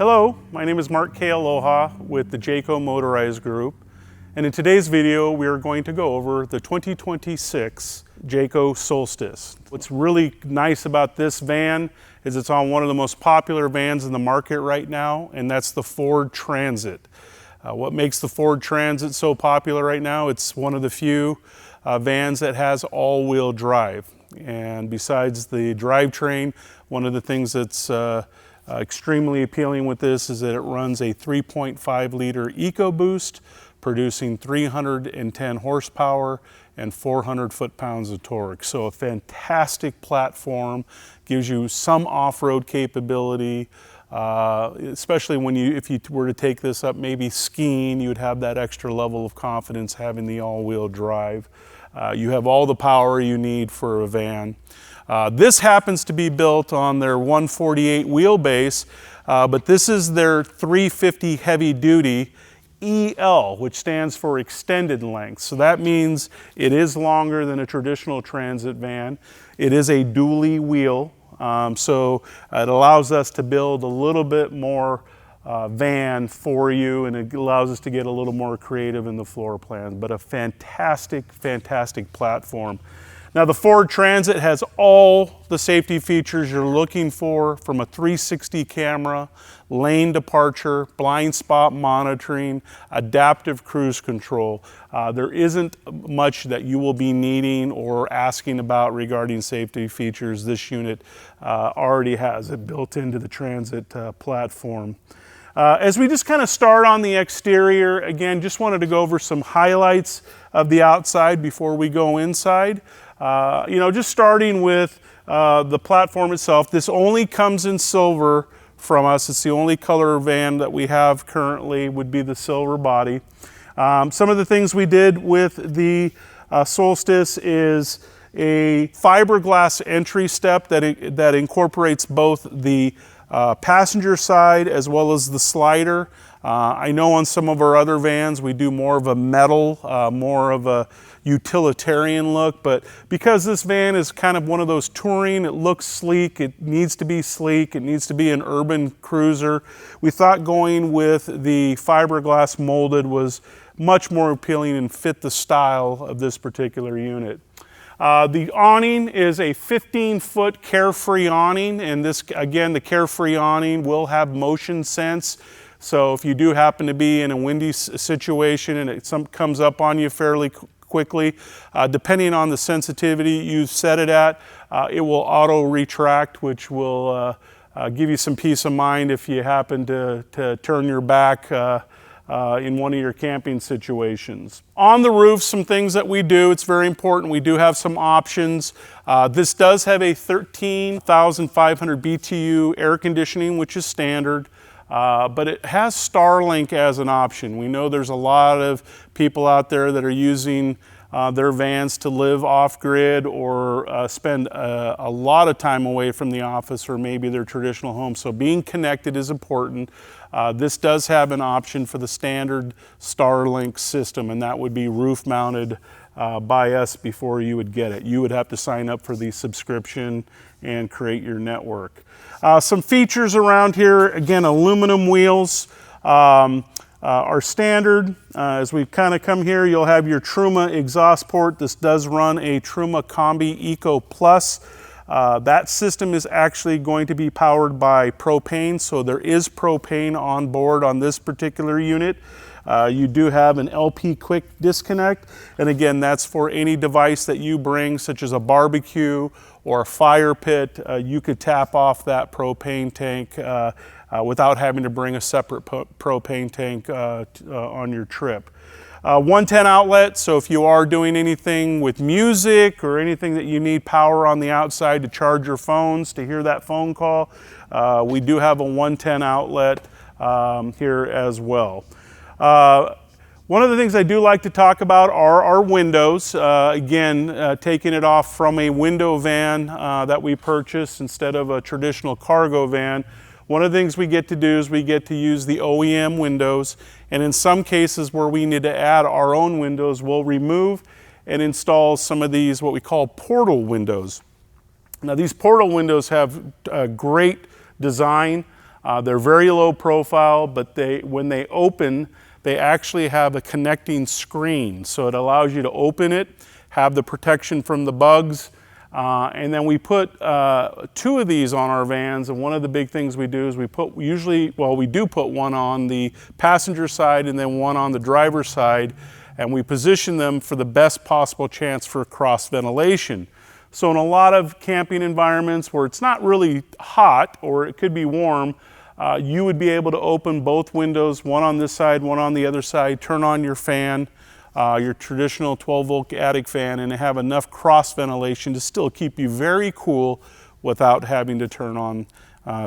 Hello, my name is Mark Kealoha with the Jayco Motorized Group, and in today's video we are going to go over the 2026 Jayco Solstice. What's really nice about this van is it's on one of the most popular vans in the market right now, and that's the Ford Transit. What makes the Ford Transit so popular right now? It's one of the few vans that has all-wheel drive. And besides the drivetrain, one of the things that's extremely appealing with this is that it runs a 3.5 liter EcoBoost, producing 310 horsepower and 400 foot-pounds of torque. So a fantastic platform, gives you some off-road capability, especially when if you were to take this up maybe skiing, you would have that extra level of confidence having the all-wheel drive. You have all the power you need for a van. This happens to be built on their 148 wheelbase, but this is their 350 heavy duty EL, which stands for extended length. So that means it is longer than a traditional transit van. It is a dually wheel, so it allows us to build a little bit more van for you, and it allows us to get a little more creative in the floor plan, but a fantastic, fantastic platform. Now the Ford Transit has all the safety features you're looking for, from a 360 camera, lane departure, blind spot monitoring, adaptive cruise control. There isn't much that you will be needing or asking about regarding safety features. This unit already has it built into the Transit platform. As we just kind of start on the exterior, again, just wanted to go over some highlights of the outside before we go inside. Just starting with the platform itself. This only comes in silver from us. It's the only color van that we have currently, would be the silver body. Some of the things we did with the Solstice is a fiberglass entry step that incorporates both the passenger side as well as the slider. I know on some of our other vans we do more of a metal, more of a utilitarian look, but because this van is kind of one of those touring, it looks sleek, it needs to be sleek, it needs to be an urban cruiser, we thought going with the fiberglass molded was much more appealing and fit the style of this particular unit. The awning is a 15-foot Carefree awning, and this, again, the Carefree awning will have motion sense. So if you do happen to be in a windy situation and it comes up on you fairly quickly, depending on the sensitivity you set it at, it will auto retract, which will give you some peace of mind if you happen to turn your back in one of your camping situations. On the roof, some things that we do, it's very important, we do have some options. This does have a 13,500 BTU air conditioning, which is standard. But it has Starlink as an option. We know there's a lot of people out there that are using their vans to live off-grid or spend a lot of time away from the office or maybe their traditional home. So being connected is important. This does have an option for the standard Starlink system, and that would be roof-mounted by us before you would get it. You would have to sign up for the subscription and create your network. Some features around here, again, aluminum wheels are standard. As we kind of come here, you'll have your Truma exhaust port. This does run a Truma Combi Eco Plus. That system is actually going to be powered by propane, so there is propane on board on this particular unit. You do have an LP quick disconnect, and again, that's for any device that you bring, such as a barbecue or a fire pit. You could tap off that propane tank without having to bring a separate propane tank on your trip. 110 outlet, so if you are doing anything with music or anything that you need power on the outside to charge your phones, to hear that phone call, we do have a 110 outlet here as well. One of the things I do like to talk about are our windows. Again, taking it off from a window van that we purchased instead of a traditional cargo van. One of the things we get to do is we get to use the OEM windows, and in some cases where we need to add our own windows, we'll remove and install some of these what we call portal windows. Now these portal windows have a great design. They're very low profile, but when they open, they actually have a connecting screen. So it allows you to open it, have the protection from the bugs, and then we put 2 of these on our vans, and one of the big things we do is we do put one on the passenger side and then one on the driver's side, and we position them for the best possible chance for cross ventilation. So in a lot of camping environments where it's not really hot or it could be warm, you would be able to open both windows, one on this side, one on the other side, turn on your fan, your traditional 12-volt attic fan, and have enough cross ventilation to still keep you very cool without having to turn on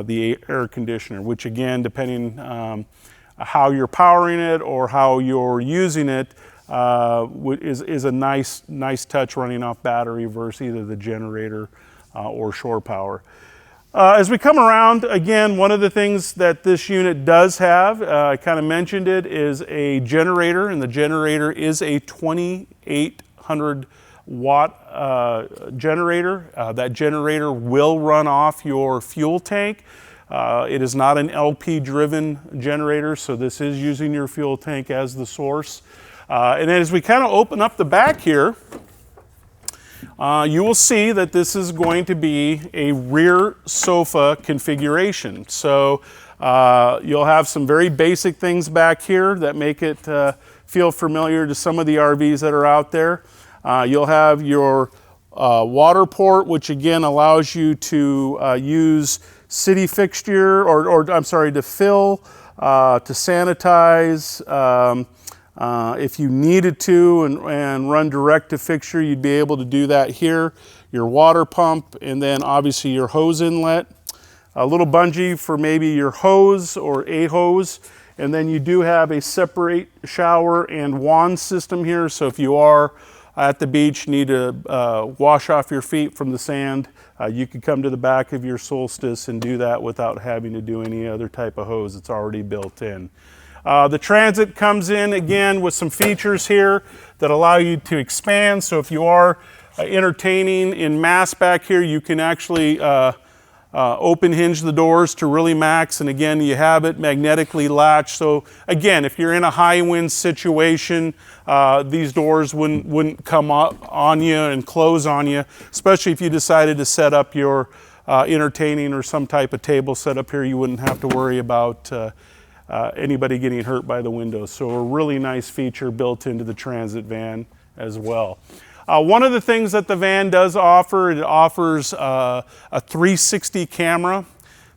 the air conditioner, which again, depending how you're powering it or how you're using it, is a nice touch running off battery versus either the generator or shore power. As we come around, again, one of the things that this unit does have, I kind of mentioned it, is a generator, and the generator is a 2800 watt generator. That generator will run off your fuel tank. It is not an LP driven generator, so this is using your fuel tank as the source. And then as we kind of open up the back here, you will see that this is going to be a rear sofa configuration. So you'll have some very basic things back here that make it feel familiar to some of the RVs that are out there. You'll have your water port, which again allows you to use city fixture, to fill, to sanitize. If you needed to and run direct to fixture, you'd be able to do that here. Your water pump, and then obviously your hose inlet. A little bungee for maybe your hose or a hose. And then you do have a separate shower and wand system here. So if you are at the beach, need to wash off your feet from the sand, you could come to the back of your Solstice and do that without having to do any other type of hose. It's already built in. The Transit comes in again with some features here that allow you to expand. So if you are entertaining in mass back here, you can actually open hinge the doors to really max. And again, you have it magnetically latched. So again, if you're in a high wind situation, these doors wouldn't come up on you and close on you, especially if you decided to set up your entertaining or some type of table set up here. You wouldn't have to worry about anybody getting hurt by the windows. So a really nice feature built into the Transit van as well. One of the things that the van does offer, it offers a 360 camera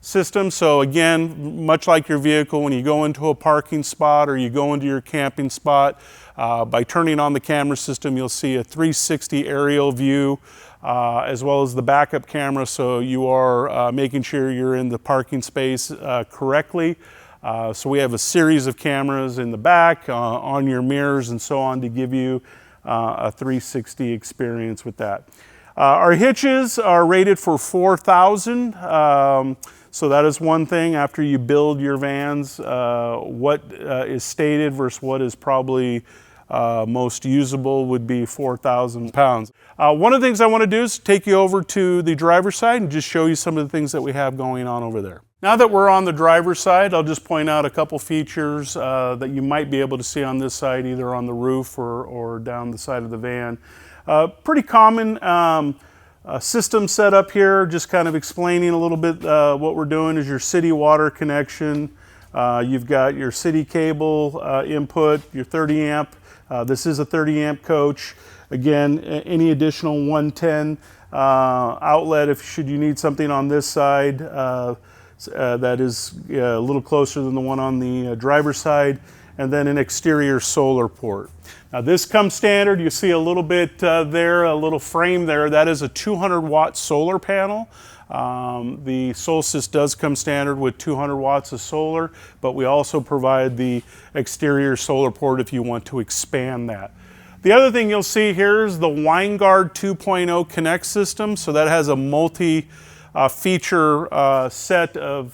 system. So again, much like your vehicle, when you go into a parking spot or you go into your camping spot, by turning on the camera system, you'll see a 360 aerial view, as well as the backup camera. So you are making sure you're in the parking space correctly. So we have a series of cameras in the back, on your mirrors and so on, to give you a 360 experience with that. Our hitches are rated for 4,000. So that is one thing after you build your vans, what is stated versus what is probably most usable would be 4,000 pounds. One of the things I want to do is take you over to the driver's side and just show you some of the things that we have going on over there. Now that we're on the driver's side, I'll just point out a couple features that you might be able to see on this side, either on the roof or down the side of the van. Pretty common system set up here, just kind of explaining a little bit what we're doing is your city water connection. You've got your city cable input, your 30 amp. This is a 30 amp coach. Again, any additional 110 outlet should you need something on this side. That is a little closer than the one on the driver's side, and then an exterior solar port. Now this comes standard. You see a little bit there, a little frame there. That is a 200 watt solar panel. The Solstice does come standard with 200 watts of solar, but we also provide the exterior solar port if you want to expand that. The other thing you'll see here is the WineGuard 2.0 Connect system. So that has a multi-feature set of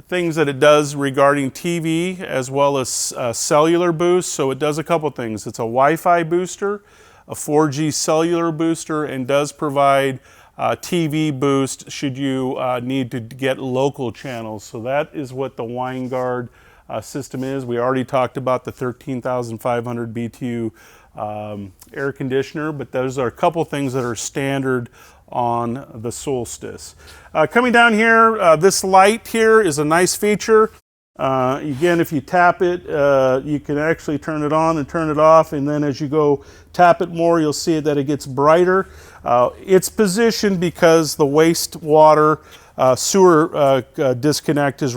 things that it does regarding TV as well as cellular boost. So it does a couple things. It's a Wi-Fi booster, a 4G cellular booster, and does provide TV boost should you need to get local channels. So that is what the Winegard system is. We already talked about the 13,500 BTU air conditioner, but those are a couple things that are standard on the Solstice. Coming down here, this light here is a nice feature. Again, if you tap it, you can actually turn it on and turn it off, and then as you go tap it more, you'll see that it gets brighter. It's positioned because the wastewater sewer disconnect is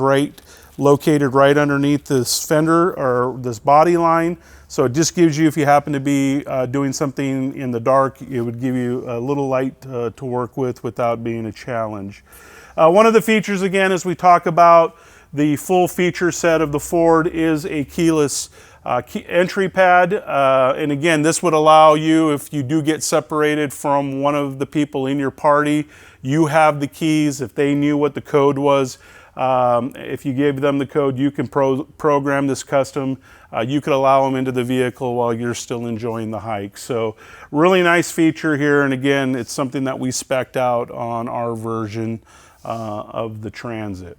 located right underneath this fender or this body line. So it just gives you, if you happen to be doing something in the dark, it would give you a little light to work with without being a challenge. One of the features, again, as we talk about the full feature set of the Ford, is a keyless entry pad. And again, this would allow you, if you do get separated from one of the people in your party, you have the keys. If they knew what the code was, if you gave them the code, you can program this custom. You could allow them into the vehicle while you're still enjoying the hike. So really nice feature here. And again, it's something that we spec'd out on our version of the Transit.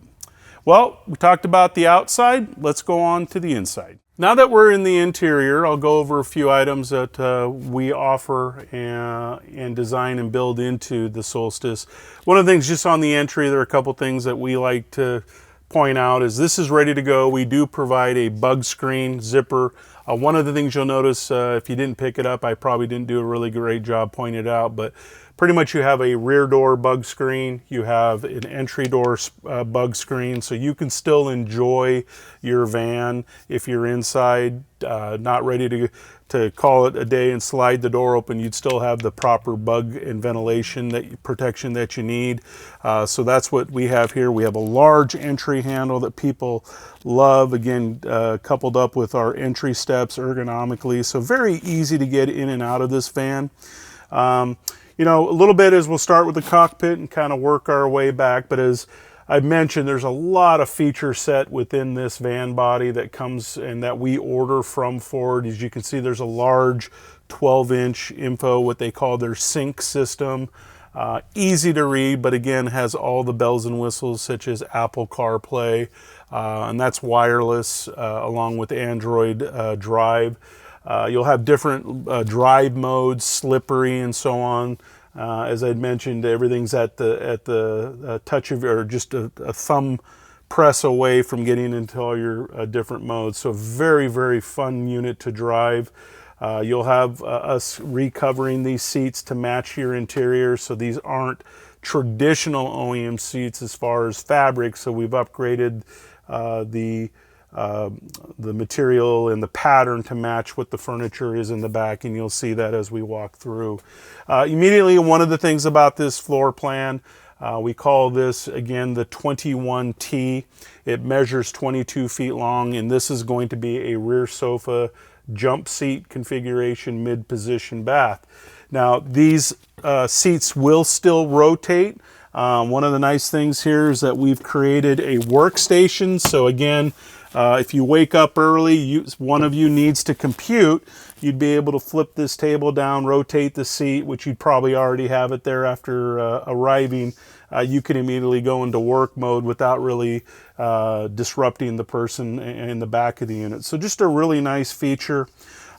Well, we talked about the outside. Let's go on to the inside. Now that we're in the interior, I'll go over a few items that we offer and design and build into the Solstice. One of the things just on the entry, there are a couple things that we like to point out is this is ready to go. We do provide a bug screen zipper. One of the things you'll notice, if you didn't pick it up, I probably didn't do a really great job pointing it out, but pretty much you have a rear door bug screen, you have an entry door bug screen, so you can still enjoy your van if you're inside, not ready to call it a day and slide the door open. You'd still have the proper bug and ventilation protection that you need. So that's what we have here. We have a large entry handle that people love, again, coupled up with our entry steps ergonomically, so very easy to get in and out of this van. You know, a little bit as we'll start with the cockpit and kind of work our way back, but as I mentioned, there's a lot of feature set within this van body that comes and that we order from Ford. As you can see, there's a large 12-inch info, what they call their sync system. Easy to read, but again, has all the bells and whistles such as Apple CarPlay, and that's wireless along with Android Drive. You'll have different drive modes, slippery and so on. As I mentioned, everything's at the touch of, or just a thumb press away from getting into all your different modes. So very, very fun unit to drive. You'll have us recovering these seats to match your interior. So these aren't traditional OEM seats as far as fabric. So we've upgraded the material and the pattern to match what the furniture is in the back, and you'll see that as we walk through. Immediately, one of the things about this floor plan, we call this, again, the 21T. It measures 22 feet long, and this is going to be a rear sofa jump seat configuration mid-position bath. Now, these seats will still rotate. One of the nice things here is that we've created a workstation. So again, if you wake up early, one of you needs to compute, you'd be able to flip this table down, rotate the seat, which you'd probably already have it there after arriving. You can immediately go into work mode without really disrupting the person in the back of the unit. So just a really nice feature.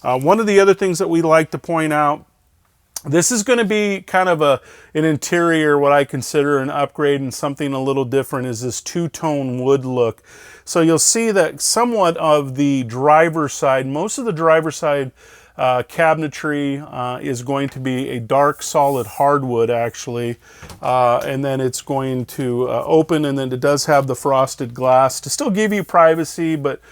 One of the other things that we like to point out, this is going to be kind of an interior, what I consider an upgrade and something a little different, is this two-tone wood look. So you'll see that somewhat of the driver's side, most of the driver's side cabinetry is going to be a dark solid hardwood actually, and then it's going to open, and then it does have the frosted glass to still give you privacy, but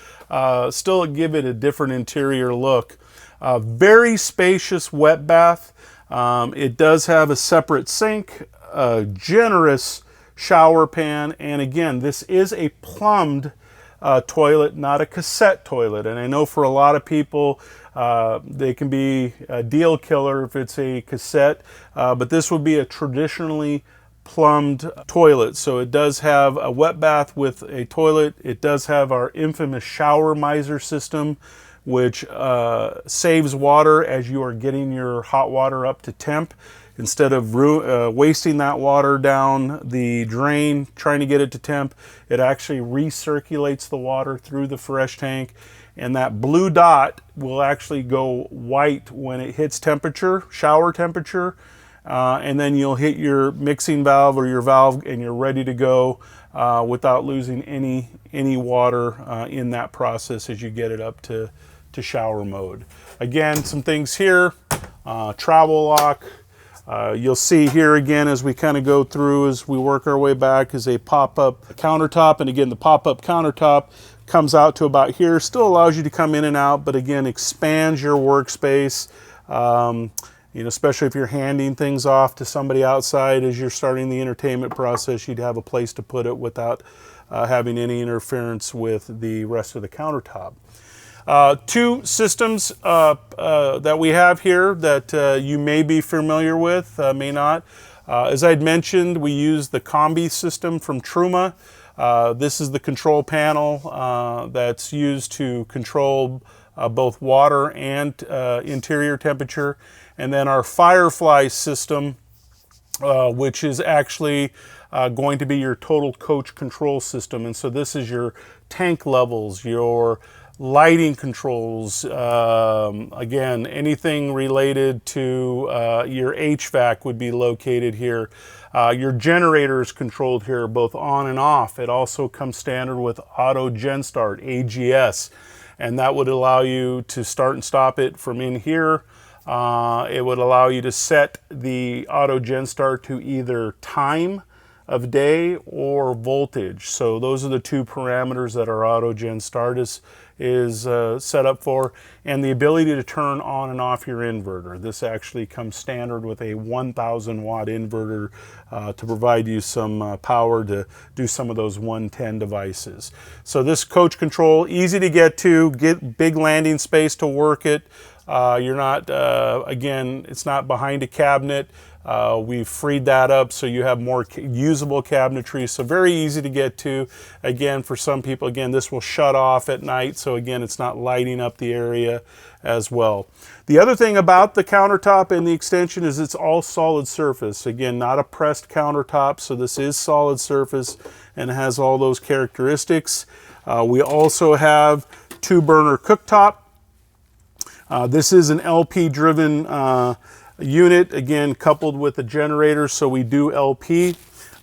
still give it a different interior look. Very spacious wet bath. It does have a separate sink, a generous shower pan, and again, this is a plumbed toilet, not a cassette toilet. And I know for a lot of people, they can be a deal killer if it's a cassette, but this would be a traditionally plumbed toilet. So it does have a wet bath with a toilet. It does have our infamous shower miser system, which saves water as you are getting your hot water up to temp. instead of wasting that water down the drain trying to get it to temp, it actually recirculates the water through the fresh tank, and that blue dot will actually go white when it hits temperature, shower temperature, and then you'll hit your mixing valve or your valve and you're ready to go without losing any water in that process as you get it up to shower mode. Again, some things here, travel lock. You'll see here again as we kind of go through, as we work our way back, is a pop-up countertop. And again, the pop-up countertop comes out to about here. Still allows you to come in and out, but again, expands your workspace. You know, especially if you're handing things off to somebody outside as you're starting the entertainment process, you'd have a place to put it without having any interference with the rest of the countertop. Two systems that we have here that you may be familiar with, may not. As I'd mentioned, we use the Combi system from Truma. This is the control panel that's used to control both water and interior temperature. And then our Firefly system, which is actually going to be your total coach control system. And so this is your tank levels, your lighting controls, again, anything related to your HVAC would be located here. Your generator is controlled here, both on and off. It also comes standard with Auto Gen Start, AGS, and that would allow you to start and stop it from in here. It would allow you to set the Auto Gen Start to either time of day or voltage. So those are the two parameters that our Auto Gen Start is set up for, and the ability to turn on and off your inverter. This actually comes standard with a 1,000 watt inverter to provide you some power to do some of those 110 devices. So this coach control, easy to get to, get big landing space to work it. You're not, again, it's not behind a cabinet. We've freed that up so you have more usable cabinetry, so very easy to get to. Again, for some people, again, this will shut off at night, so again, it's not lighting up the area as well. The other thing about the countertop and the extension is it's all solid surface. Again, not a pressed countertop, so this is solid surface and has all those characteristics. We also have 2-burner cooktop. This is an LP driven unit, again coupled with a generator, so we do LP.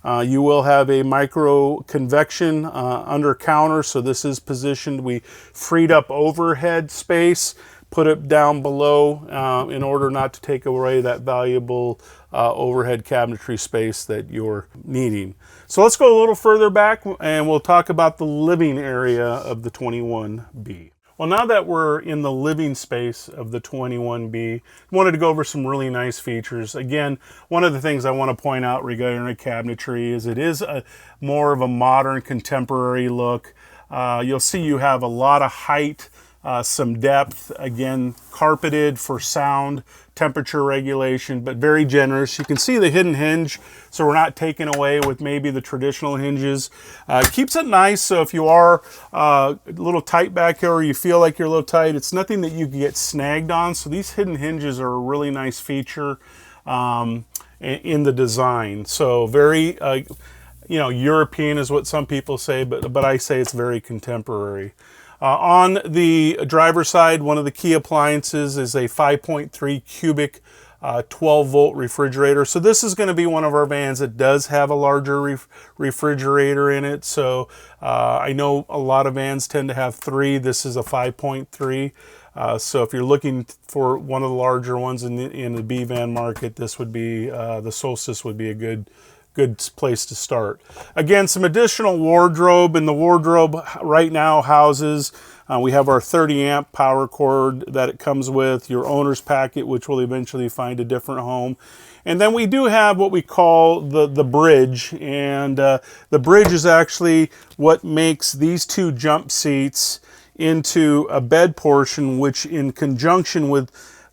You will have a micro convection under counter, so this is positioned. We freed up overhead space, put it down below in order not to take away that valuable overhead cabinetry space that you're needing. So let's go a little further back and we'll talk about the living area of the 21B. Well, now that we're in the living space of the 21B, I wanted to go over some really nice features. Again, one of the things I want to point out regarding the cabinetry is it is more of a modern, contemporary look. You'll see you have a lot of height, some depth, again, carpeted for sound, temperature regulation, but very generous. You can see the hidden hinge, so we're not taken away with maybe the traditional hinges. Keeps it nice, so if you are a little tight back here or you feel like you're a little tight, it's nothing that you can get snagged on. So these hidden hinges are a really nice feature in the design. So very, you know, European is what some people say, but I say it's very contemporary. On the driver's side, one of the key appliances is a 5.3 cubic 12 volt refrigerator. So this is going to be one of our vans that does have a larger refrigerator in it. So I know a lot of vans tend to have 3. This is a 5.3. So if you're looking for one of the larger ones in the B van market, this would be the Solstice would be a good place to start. Again, some additional wardrobe, and the wardrobe right now houses, we have our 30 amp power cord that it comes with, your owner's packet, which will eventually find a different home. And then we do have what we call the bridge, and the bridge is actually what makes these 2 jump seats into a bed portion, which in conjunction with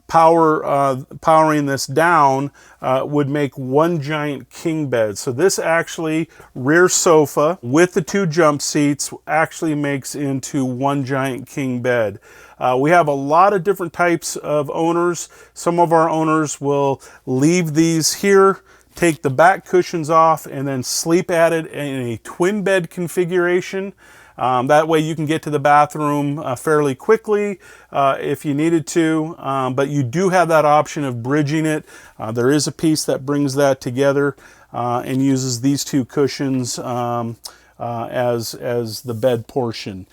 powering this down would make one giant king bed. So this actually rear sofa with the 2 jump seats actually makes into one giant king bed. We have a lot of different types of owners. Some of our owners will leave these here, take the back cushions off, and then sleep at it in a twin bed configuration. That way you can get to the bathroom fairly quickly if you needed to, but you do have that option of bridging it. There is a piece that brings that together and uses these 2 cushions as the bed portion.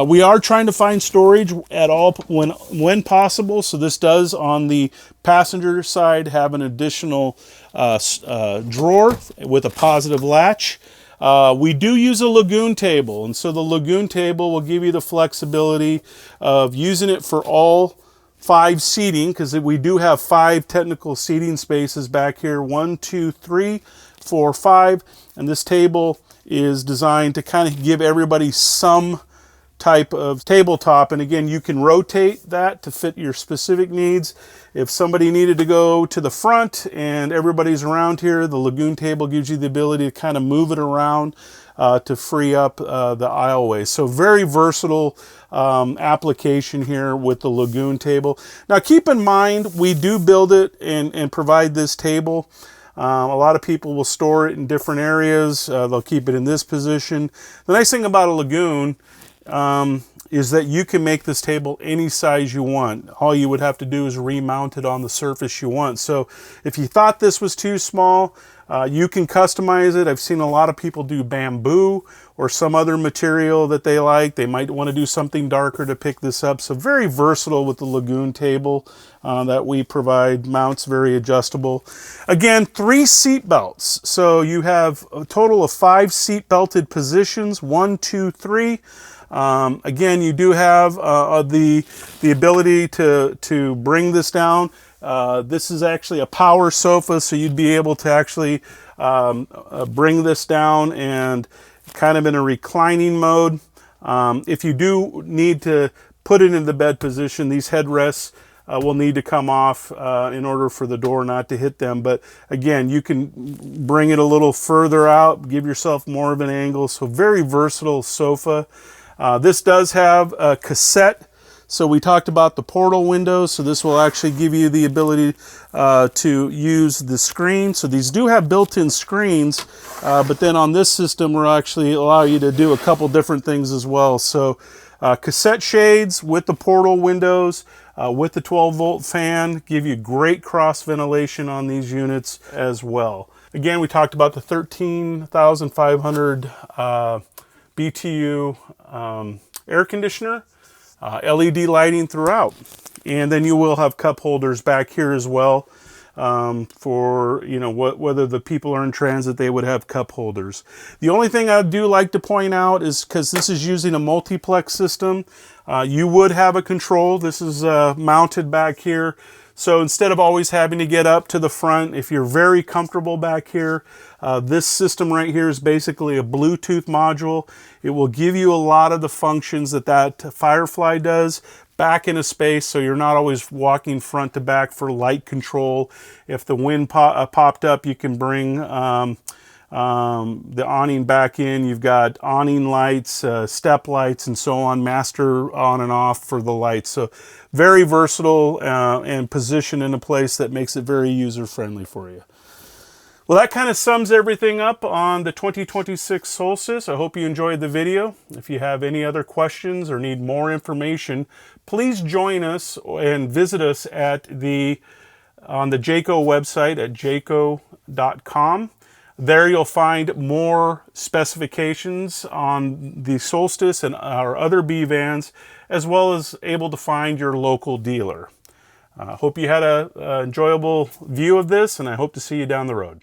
We are trying to find storage at all when possible, so this does on the passenger side have an additional drawer with a positive latch. We do use a lagoon table, and so the lagoon table will give you the flexibility of using it for all 5 seating, because we do have 5 technical seating spaces back here. 1, 2, 3, 4, 5, and this table is designed to kind of give everybody some type of tabletop, and again, you can rotate that to fit your specific needs. If somebody needed to go to the front and everybody's around here, the lagoon table gives you the ability to kind of move it around to free up the aisleway. So very versatile application here with the lagoon table. Now keep in mind, we do build it and provide this table. A lot of people will store it in different areas. They'll keep it in this position. The nice thing about a lagoon is that you can make this table any size you want. All you would have to do is remount it on the surface you want. So if you thought this was too small, you can customize it. I've seen a lot of people do bamboo or some other material that they like. They might want to do something darker to pick this up. So very versatile with the lagoon table that we provide. Mounts very adjustable. Again, 3 seat belts. So you have a total of 5 seat belted positions. 1, 2, 3. Again, you do have the ability to bring this down. This is actually a power sofa, so you'd be able to actually bring this down and kind of in a reclining mode. If you do need to put it in the bed position, these headrests will need to come off in order for the door not to hit them. But again, you can bring it a little further out, give yourself more of an angle. So very versatile sofa. This does have a cassette. So we talked about the portal windows. So this will actually give you the ability to use the screen. So these do have built-in screens, but then on this system, we'll actually allow you to do a couple different things as well. So cassette shades with the portal windows, with the 12-volt fan, give you great cross ventilation on these units as well. Again, we talked about the 13,500 BTU air conditioner, LED lighting throughout, and then you will have cup holders back here as well for, you know, whether the people are in transit, they would have cup holders. The only thing I do like to point out is, because this is using a multiplex system, you would have a control. This is mounted back here. So instead of always having to get up to the front, if you're very comfortable back here, this system right here is basically a Bluetooth module. It will give you a lot of the functions that Firefly does back in a space, so you're not always walking front to back for light control. If the wind popped up, you can bring the awning back in. You've got awning lights, step lights, and so on, master on and off for the lights. So very versatile and positioned in a place that makes it very user-friendly for you. Well, that kind of sums everything up on the 2026 Solstice. I hope you enjoyed the video. If you have any other questions or need more information, please join us and visit us on the Jayco website at jayco.com. There you'll find more specifications on the Solstice and our other B vans, as well as able to find your local dealer. Hope you had an enjoyable view of this, and I hope to see you down the road.